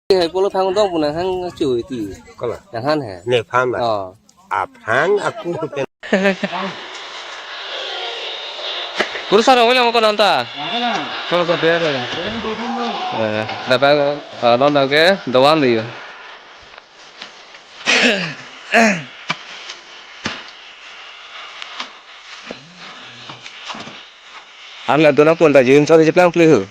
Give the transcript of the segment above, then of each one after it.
Hai polo phang dong puna hang chửi thì có là chẳng han hả? nè phang mà phang aku pen Kurusan awalnya mau kau nonton? Kalau kau biar ya. Dapat nonton ke doan dia. Anh là tôi nói quân tại dương cho đi plan flu.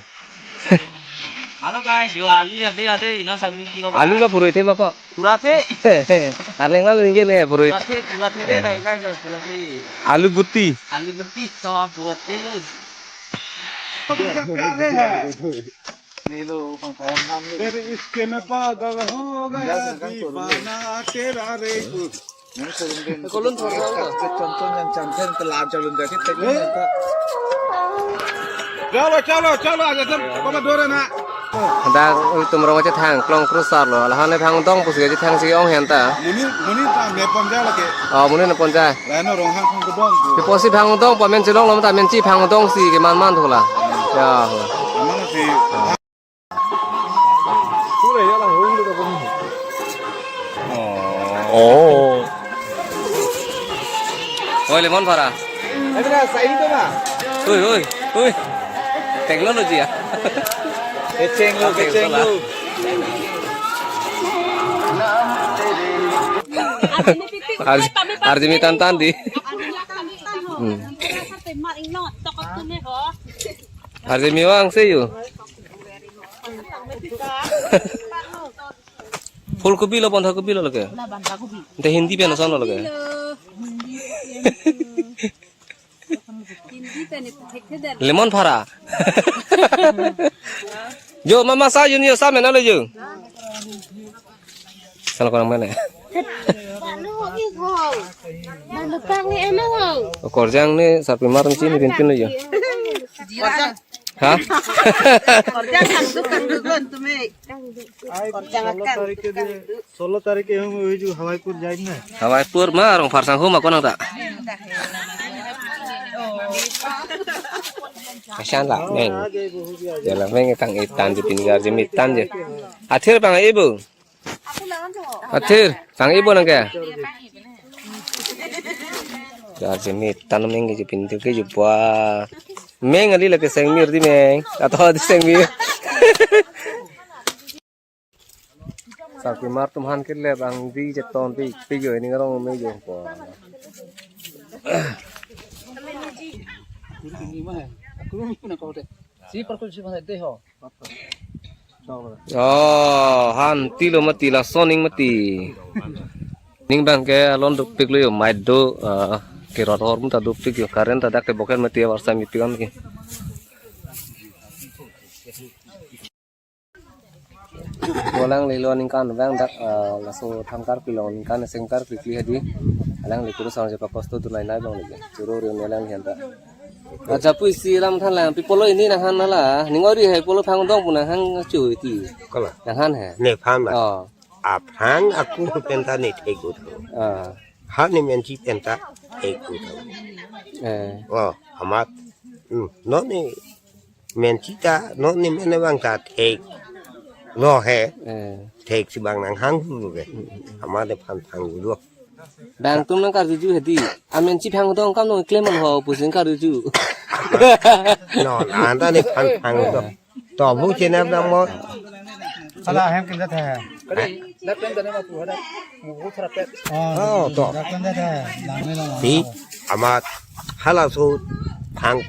Halo guys, yo ate ino sabi ko. Alu lah purui tema kok. Turate. Arleng lah lagi ni purui. Turate deh guys, turate. Alu buti. Ali berti so turate. Nilo pangkayan namin. फिर इसके में पागल हो गया दीवाना तेरा रे Kolon thora lah. Contoh yang cantik telan calon dari teknik. चलो चलो चलो आजा सब बाबा दौरे ना Đang tụm rong cái thang klong krusar lo. Là han này phang dong pusi cái thang si ong hen ta. मुनी मुनी ता मे पंजा लगे Muốn nên là con trai. लानो रोंग हां खां को दong Cái posi phang dong, bọn mình chỉ long lắm ta mình chỉ phang dong si cái man thôi là. Ya. mana si Oh. Ôi lemon phara. Ada sai tu ba Ui. Teknologi ya. keceng lu Arjimi tantan di. Arjimi wang sih yuk. ফুলকপি লো বন্ধাকপি লো লগে এটা হিন্দি পেন সন লো লগে lemon phara yo mama sa yun yo sa men lo yo salah kurang mana korjang ni sapi marun sini pimpin lo yo hah Korjang kanduk lan tumi. Korjang akan 16 तारीख हम जो हवाईपुर जाएंगे Hawaii pur mah orang farsang huma kono tak Kasihan lah neng jalan neng kang itan di tinggal jemitan je akhir bang ibu akhir kang ibu nang ke jar jemitan neng ke pintu ke jupwa meng ali lagi sengmir di meng atau di sengmir sapi mar tumhan ke le bang di jeton pi yo ini ngarong me yo ko oh han tilo mati la soning mati ning bang ke alon duk pik lo yo maido ke rotor mu ta duk pik yo karen ta dak ke boken mati warsa mi pikan ki walang lilo ning kan bang dak laso thamkar pilon kan sengkar pikli hadi alang likuru sang je paposto tu lai lai bang lagi juro rio nelang hianta aja puisi lam than lang pipolo ini na han la ningori hai polo phang dong puna hang chui ti có là na han ha nè phang mà oh phang aku pen ta ne thei ko tho ha ne men chi pen ta thei ko tho amat nó ne men chi ta nó ne men bang ta thei lo he thei si bang nang hang lu ke amat de phang lu bang tum nang kar ju hedi amen chi phang dong kam no claim ho pusin kar ju nó an ta ne phang to to bu chen em dang mo साला हम किन जाते हैं तो thì amat hala so phang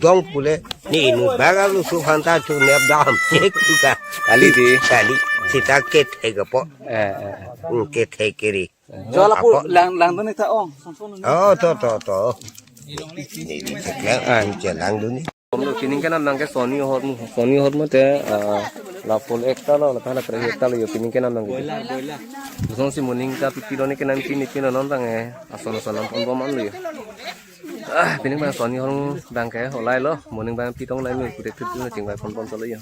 dong pule ni nu baga lu su phang ta chu ne dam ek tu ka kali sita ke thei ga po ke thei ke ri Jo la pu lang tu ni ta ong. to ni an che lang du ni हम लोग पिनिंग के नाम नंगे सोनी हॉर्न में ते ला फुल एकता लो ला पहला पर एकता लो यो पिनिंग के नाम नंगे दोनों से मुनिंग का पिपिलोने के नाम पिनी पिनो नॉन तंगे असोन असोन पन बमान लो पिनिंग में सोनी हॉर्न बैंग के होलाई लो मुनिंग बैंग पिटोंग लाई में कुछ कुछ ना चिंगाई पन पन चलो यो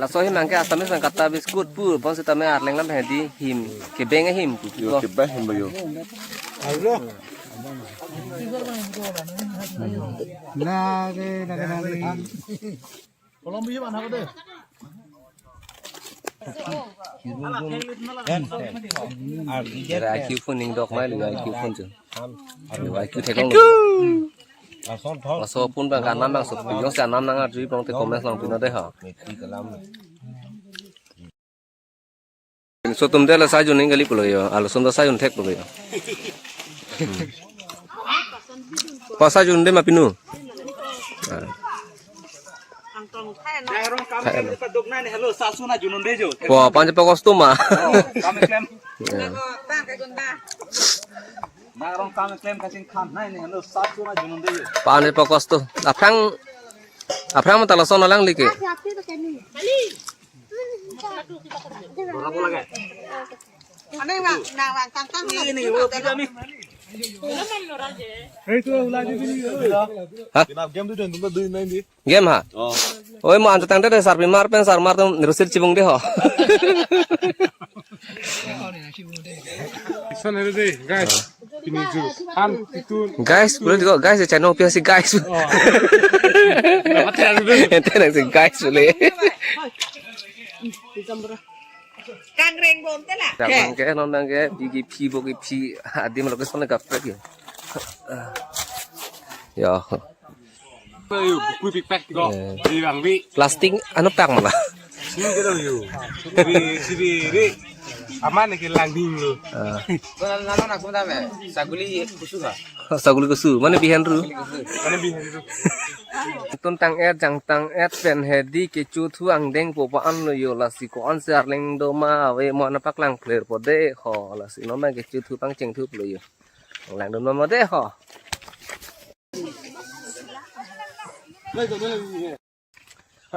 la sohi mang ke asame sang kata biskut pu pon se tame arleng lam hedi him ke benga him pu के बह हम यो ना रे Ada IQ pun ning dok mai dengan IQ pun je. IQ tekong. Laso pun bang kan bang sup yung sa nam nang adri bang te comment lang pino deh ha. So tum dela sa jun ning gali pulo yo. Alo sonda sa jun tek pulo yo. Pa sa jun de ma pinu. Wah, panjang kostum mah. Panjang kostum. Apa yang masalah soal lang lagi? Game ha? Oh, mau antar tanda deh, sarpi marpen, sar marpen nerusir cibung deh ho. Guys, boleh juga guys, channel piasi guys. Ente nasi guys boleh. Kangreng bom te lah. Jangan ke nonton ke bigi pi adi melukis mana gapret ya. Ya. Plastik anu pak malah. Saguli kusu, mana bihan ru? Tentang jang tang pen hedi kecu tu ang deng popaan lo yo lasi ko an ser leng do ma we mo na pak lang clear pode ho lasi no ma kecu tu pang cheng tu lo yo. Lang do ma de ho.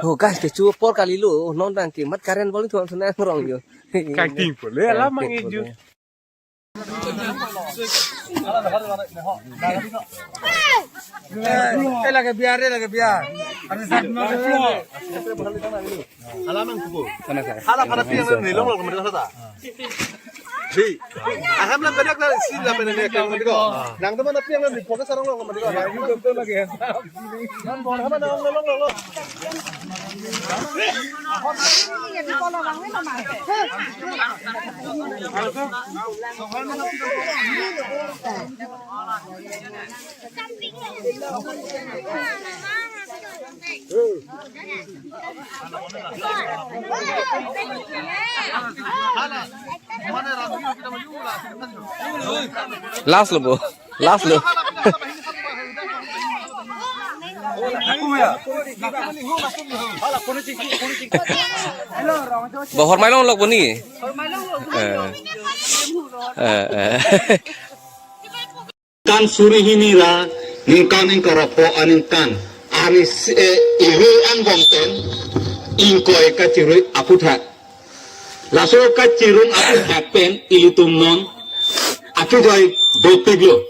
Oh guys, kecu por kali lo non tang ki mat karen boleh tuan sunan rong yo. Kaiting boleh lah mangijo. Lagi biar. Ada satu halaman kubu. Hala pada piang ni long mereka sata. Si, aham lam tadi aku sila penene kang mereka. Nang tu mana piang ni fokus sarang long mereka. Ini betul lagi. Nan bon hama long. Last lo. Bahor mailong log boni. Kan suri hinira ningkan ingkarapo aningkan ani ihu an bomten ingkoi kacirui aputhat laso kacirung aputhat pen ilitum non akijoi dopeglo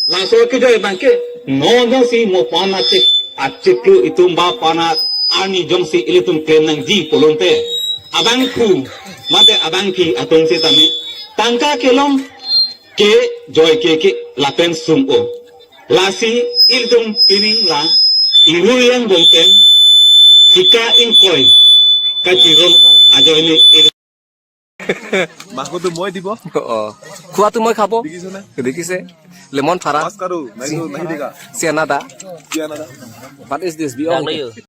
laso akijoi bangke no si mo pana cek aciklu itumba pana ani jongsi ilitum kenang ji polonte abangku mate abangki atong si tami tangka kelong ke joy ke lapen sumo lasi ilitum pining la iru yang bongken hika ingkoi kacirung ajo ini Mahku tu moi dibo. Oh. Kuat tu moi khabo. Dekise. Lemon farah. Mas karu, nahi dega. Sianada. Kiana da. What is this? Be all.